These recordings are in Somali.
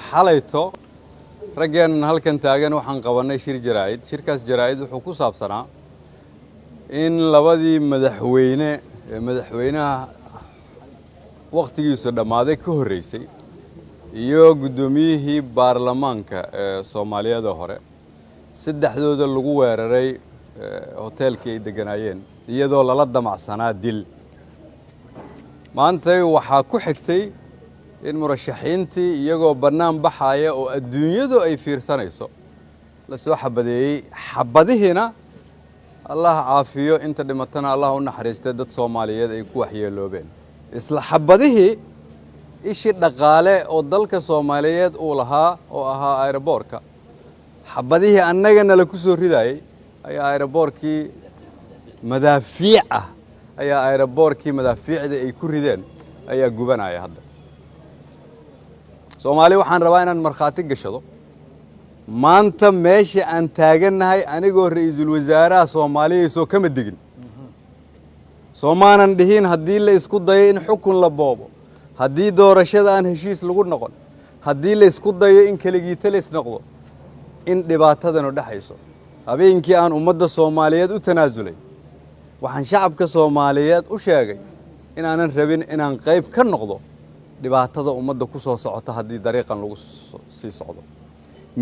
xalayto raggan halkan taagan waxaan qabanay shir jaraa'id shirkaas jaraa'id wuxuu ku saabsanaa in labadii madaxweynaha waqtigiisu dhamaaday ka horeysay iyo gudoomiyihii baarlamaanka Soomaaliyeed hore saddexdooda lagu weeraray hotelkii ay deganaayeen iyadoo lala damacsanaa dil maanta waxaa ku xigtay in murashaxiintii iyagoo banaan baxaya oo adduunyadu ay fiirsanayso la soo xabadeeyay xabadihiina Allah caafiyo inta dhimatana Allah u naxariistay dad Soomaaliyeed ay ku waxyeeloobeen isla xabadihii ishi dhaqaale oo dalka Soomaaliyeed uu lahaa oo ahaa aeroboorka xabadihii annagana la ku soo ridaayay ayaa aeroboorkii madaafiic ah ayaa aeroboorkii madaafiicda ay ku rideen ayaa gubanaya hadda Soomaali waxaan rabaa inaan marxaati gashado maanta meesha aan taaganahay anigoo ra'iisul wasaaraha Soomaaliya soo kama digin Soomaanan dhihin hadii la isku dayo in xukun la boobo hadii doorashada aan heshiis lagu noqon hadii la isku dayo in kaligii talees noqdo in dhibaatadan u dhaxayso habeenkii aan ummadda Soomaaliyeed u tanaasulay waxaan shacabka Soomaaliyeed u sheegay in aanan rabin inaan qayb ka noqdo dhibaatada ummadda ku soo socota hadii dariiqan lagu sii socdo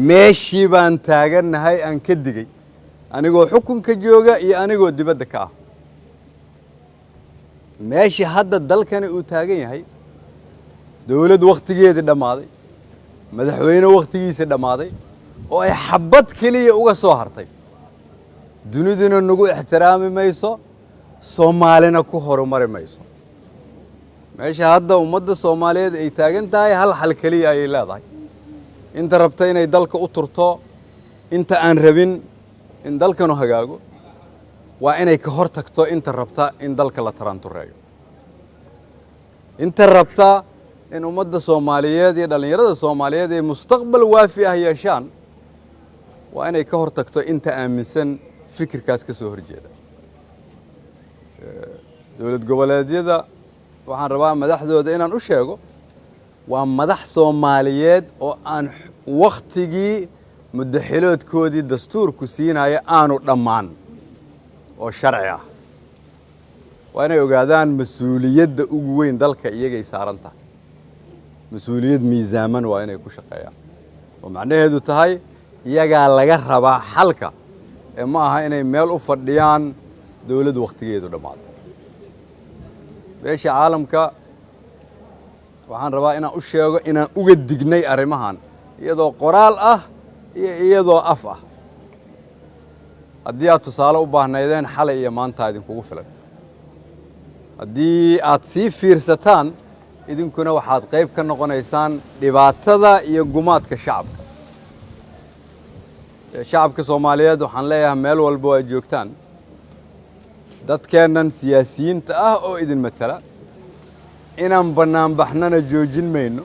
meeshii baan taaganahay aan ka digay anigoo xukunka jooga iyo anigoo dibadda ka ah meeshii hadda dalkani uu taagan yahay dawlad waqtigeedii dhamaaday madaxweyne waqtigiisa dhamaaday oo ay xabad kaliya uga soo hartay duniduna nagu ixtiraami mayso Soomaalina ku horumari mayso meesha hadda ummadda Soomaaliyeed ay taagan tahay hal xal kaliya ay leedahay inta rabta inay dalka u turto inta aan rabin in dalkanu hagaago waa inay ka hor tagto inta rabta in dalka la tarantureeyo inta rabta in ummadda Soomaaliyeed iyo dhalinyarada Soomaaliyeed ay mustaqbal waafi ah yeeshaan waa inay ka hor tagto inta aaminsan fikirkaas ka soo horjeeda dawlad goboleedyada waxaan rabaa madaxdooda inaan u sheego waa madax Soomaaliyeed oo aan waqtigii muddaxiloodkoodii dastuurku siinaya aanu dhammaan oo sharci ah waa inay ogaadaan mas'uuliyadda ugu weyn dalka iyagay saaran tahay mas'uuliyad miisaaman waa inay ku shaqeeyaan oo macnaheedu tahay iyaga laga rabaa xalka ee ma aha inay meel u fadhiyaan dawlad waqtigeedu dhamaaday beesha caalamka waxaan rabaa inaan u sheego inaan uga dignay arimahan iyadoo qoraal ah iyo iyadoo af ah haddii aad tusaale u baahnaydeen xalay iyo maanta idinkugu filan haddii aad sii fiirsataan idinkuna waxaad qayb ka noqonaysaan dhibaatada iyo gumaadka shacabka Soomaaliyeed waxaan leeyahay meel walba oo joogtaan dadkeenan siyaasiyiinta ah oo idin matala inaan banaan baxnana joojin mayno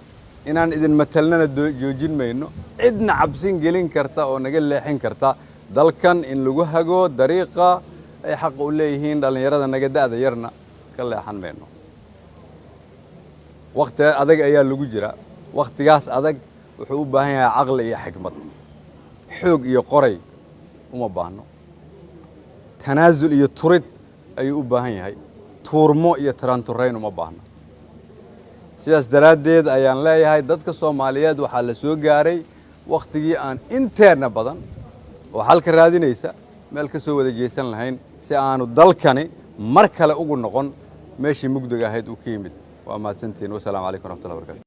inaan idin matalnana joojin mayno cidna cabsin gelin karta oo naga leexin karta dalkan in lagu hago dariiqa ay xaq u leeyihiin dhalinyarada naga da'da yarna ka leexan mayno waqti adag ayaa lagu jira waqtigaas adag wuxuu u baahan yahay aqal iyo xikmad xoog iyo qoray uma baahno tanaasul iyo turid ayuu u baahan yahay tuurmo iyo tarantureyn uma baahno sidaas daraadeed ayaan leeyahay dadka Soomaaliyeed waxa la soo gaaray waqtigii aan inteena badan oo halka raadinaysa meel ka soo wada jeesan lahayn si aanu dalkani mar kale ugu noqon meeshii mugdiga ahayd u ka yimid waa mahadsantiin wassalaamu calaykum warahmatullahi wabarakatuh